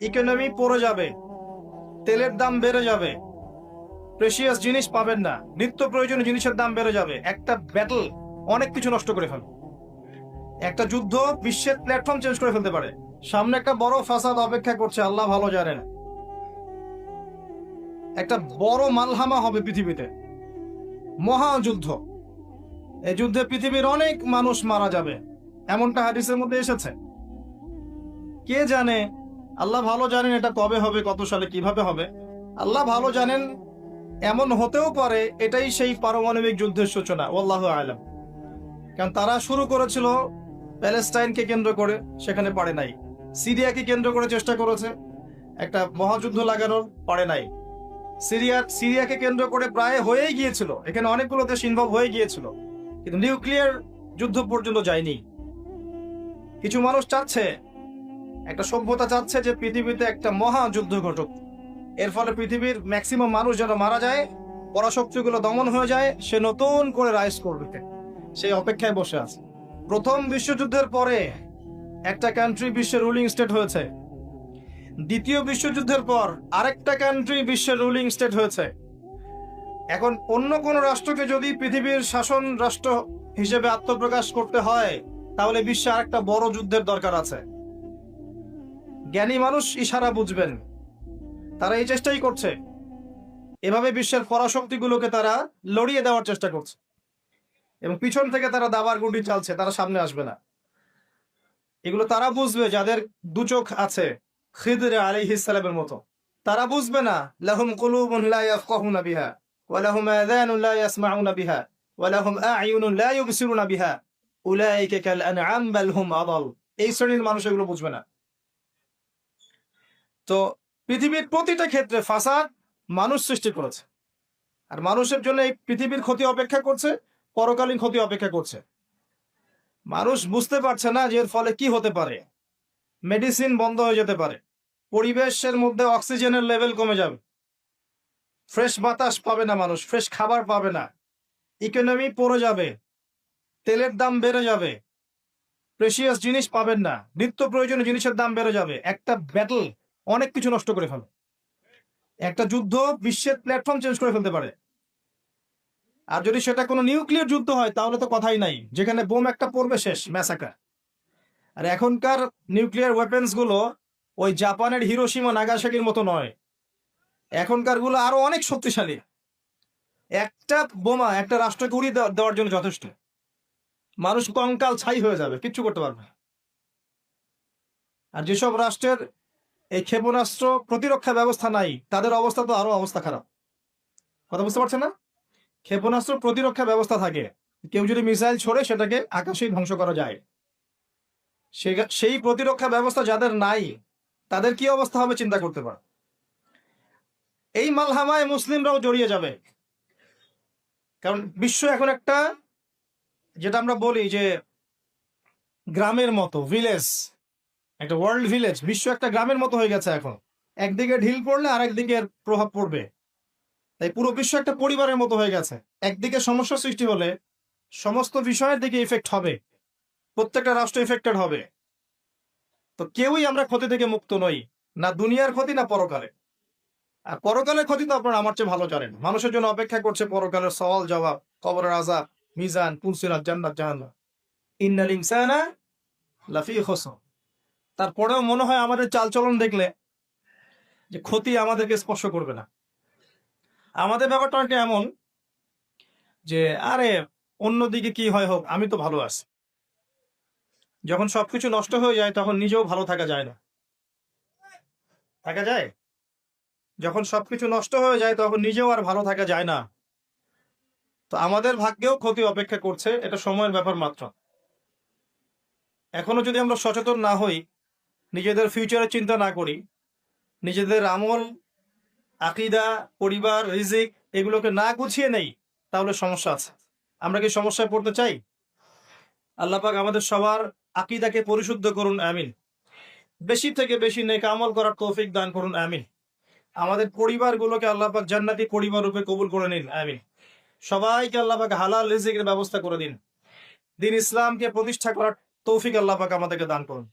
Economy পড়ে যাবে, তেলের দাম বেড়ে যাবে, প্রেশিয়াস জিনিস পাবেন না, নিত্য প্রয়োজনীয় জিনিসের দাম বেড়ে যাবে। একটা ব্যাটল অনেক কিছু নষ্ট করে ফেলবে। একটা যুদ্ধ বিশ্বের প্ল্যাটফর্ম চেঞ্জ করে ফেলতে পারে। সামনে একটা বড় ফাসাদ অপেক্ষা করছে, আল্লাহ ভালো জানেন। একটা বড় মালহামা হবে পৃথিবীতে, মহাযুদ্ধ। এই যুদ্ধে পৃথিবীর অনেক মানুষ মারা যাবে, এমনটা হাদিসের মধ্যে এসেছে। কে জানে, আল্লাহ ভালো জানেন এটা কবে হবে, কত সালে, কিভাবে হবে, আল্লাহ ভালো জানেন। এমন হতেও পারে এটাই সেই পারমাণবিক যুদ্ধের সূচনা, আল্লাহু আলাম। কারণ তারা শুরু করেছিল প্যালেস্টাইনকে কেন্দ্র করে, সেখানে পারে নাই। সিরিয়াকে কেন্দ্র করে চেষ্টা করেছে একটা মহাযুদ্ধ লাগানোর, পারে নাই। সিরিয়াকে কেন্দ্র করে প্রায় হয়েই গিয়েছিল, এখানে অনেকগুলো দেশ ইনভলভ হয়ে গিয়েছিল, কিন্তু নিউক্লিয়ার যুদ্ধ পর্যন্ত যায়নি। কিছু মানুষ চাচ্ছে, একটা সভ্যতা চাচ্ছে যে পৃথিবীতে একটা মহাযুদ্ধ ঘটুক, এর ফলে পৃথিবীর ম্যাক্সিমাম মানুষ যেন মারা যায়, পরাশক্তিগুলো দমন হয়ে যায়, সে নতুন করে রাইজ করবে, সেই অপেক্ষায় বসে আছে। প্রথম বিশ্বযুদ্ধের পরে একটা কান্ট্রি বিশ্বের রুলিং স্টেট হয়েছে, দ্বিতীয় বিশ্বযুদ্ধের পর আরেকটা কান্ট্রি বিশ্বের রুলিং স্টেট হয়েছে। এখন অন্য কোন রাষ্ট্রকে যদি পৃথিবীর শাসন রাষ্ট্র হিসেবে আত্মপ্রকাশ করতে হয়, তাহলে বিশ্বে আরেকটা বড় যুদ্ধের দরকার আছে। জ্ঞানী মানুষ ইশারা বুঝবেন, তারা এই চেষ্টাই করছে। এভাবে বিশ্বের পরাশক্তিগুলোকে তারা লড়িয়ে দেওয়ার চেষ্টা করছে, এবং পিছন থেকে তারা দাবার গুটি চালছে, তারা সামনে আসবে না। এগুলো তারা বুঝবে যাদের দু চোখ আছে, খিদর আলাইহিস সালামের মতো। তারা বুঝবে না, লাহুম কুলুবুন লা ইয়াফকাহুনা বিহা ওয়া লাহুম আযানুন লা ইয়াসমাউনা বিহা ওয়া লাহুম আ'য়ুনুন লা ইউবসিরুনা বিহা উলাইকা কাল আনআম বাল হুম আদাল। এই শ্রেণীর মানুষ এগুলো বুঝবে না। তো পৃথিবীর প্রতিটা ক্ষেত্রে ফাসাদ মানুষ সৃষ্টি করেছে, আর মানুষের জন্য এই পৃথিবীর ক্ষতি অপেক্ষা করছে, পরকালীন ক্ষতি অপেক্ষা করছে। মানুষ বুঝতে পারছে না যে এর ফলে কি হতে পারে। মেডিসিন বন্ধ হয়ে যেতে পারে, পরিবেশের মধ্যে অক্সিজেনের লেভেল কমে যাবে, ফ্রেশ বাতাস পাবে না মানুষ, ফ্রেশ খাবার পাবে না, ইকোনমি পড়ে যাবে, তেলের দাম বেড়ে যাবে, প্রেশিয়াস জিনিস পাবেন না, নিত্য প্রয়োজনীয় জিনিসের দাম বেড়ে যাবে। একটা ব্যাটল অনেক কিছু নষ্ট করে ফেলবে। একটা যুদ্ধ বিশ্বের প্ল্যাটফর্ম চেঞ্জ করে ফেলতে পারে। আর যদি সেটা কোনো নিউক্লিয়ার যুদ্ধ হয়, তাহলে তো কথাই নাই, যেখানে বোম একটা পড়বে, শেষ, ম্যাসাকার। আর এখনকার নিউক্লিয়ার ওয়েপেন্স গুলো ওই জাপানের হিরোশিমা নাগাসাকির মতো নয়, এখনকার গুলো আরো অনেক শক্তিশালী। একটা বোমা একটা রাষ্ট্রকে উড়িয়ে দেওয়ার জন্য যথেষ্ট, মানুষ কঙ্কাল ছাই হয়ে যাবে, কিচ্ছু করতে পারবে না। আর যেসব রাষ্ট্রের এই ক্ষেপণাস্ত্র প্রতিরক্ষা ব্যবস্থা নাই, তাদের অবস্থা তো আরো অবস্থা খারাপ। কথা বুঝতে পারছেন না? ক্ষেপণাস্ত্র প্রতিরক্ষা ব্যবস্থা থাকে, কেউ যদি মিসাইল ছোড়ে সেটাকে আকাশেই ধ্বংস করা যায়। সেই প্রতিরক্ষা ব্যবস্থা যাদের নাই, তাদের কি অবস্থা হবে চিন্তা করতে পার। এই মালহামায় মুসলিমরাও জড়িয়ে যাবে। কারণ বিশ্ব এখন একটা, যেটা আমরা বলি যে গ্রামের মতো, ভিলেজ, একটা ওয়ার্ল্ড ভিলেজ, বিশ্ব একটা গ্রামের মতো হয়ে গেছে এখন। একদিকে ঢিল পড়লে আরেকদিকে প্রভাব পড়বে, তাই পুরো বিশ্ব একটা পরিবারের মতো হয়ে গেছে। একদিকে সমস্যা সৃষ্টি হলে সমস্ত বিষয়ের দিকে ইফেক্ট হবে, প্রত্যেকটা রাষ্ট্র ইফেক্টেড হবে। তো কেউই আমরা ক্ষতি থেকে মুক্ত নই, না দুনিয়ার ক্ষতি না পরকালে। আর পরকালের ক্ষতি তো আপনারা আমার চেয়ে ভালো জানেন। মানুষের জন্য অপেক্ষা করছে পরকালের সওয়াল জবাব, কবরের আযাব, মিজান, পুলসিরাত, জান্নাত, জাহান্নাম। ইন্নাল ইনসানা লাফি খুসর। তারপরেও মনে হয় আমাদের চালচলন দেখলে যে ক্ষতি আমাদেরকে স্পর্শ করবে না। আমাদের ব্যাপারটা একটা এমন যে আরে অন্যদিকে কি হয় হোক, আমি তো ভালো আছি। যখন সবকিছু নষ্ট হয়ে যায় তখন নিজেও ভালো থাকা যায় না। থাকা যায়? যখন সবকিছু নষ্ট হয়ে যায় তখন নিজেও আর ভালো থাকা যায় না। তো আমাদের ভাগ্যেও ক্ষতি অপেক্ষা করছে, এটা সময়ের ব্যাপার মাত্র। এখনো যদি আমরা সচেতন না হই, নিজেদের ফিউচারের চিন্তা না করি, নিজেদের আমল, আকীদা, পরিবার, রিজিক এগুলোকে না গুছিয়ে নেই, তাহলে সমস্যা আছে। আমরা কি সমস্যায় পড়তে চাই? আল্লাহ পাক আমাদের সবার আকীদাকে পরিশুদ্ধ করুন, আমিন। বেশি থেকে বেশি নেক আমল করার তৌফিক দান করুন, আমিন। আমাদের পরিবারগুলোকে আল্লাহ পাক জান্নাতি পরিবার রূপে কবুল করে নিন, আমিন। সবাইকে আল্লাহ পাক হালাল রিজিকের ব্যবস্থা করে দিন। দিন ইসলামকে প্রতিষ্ঠা করার তৌফিক আল্লাহ পাক আমাদেরকে দান করুন।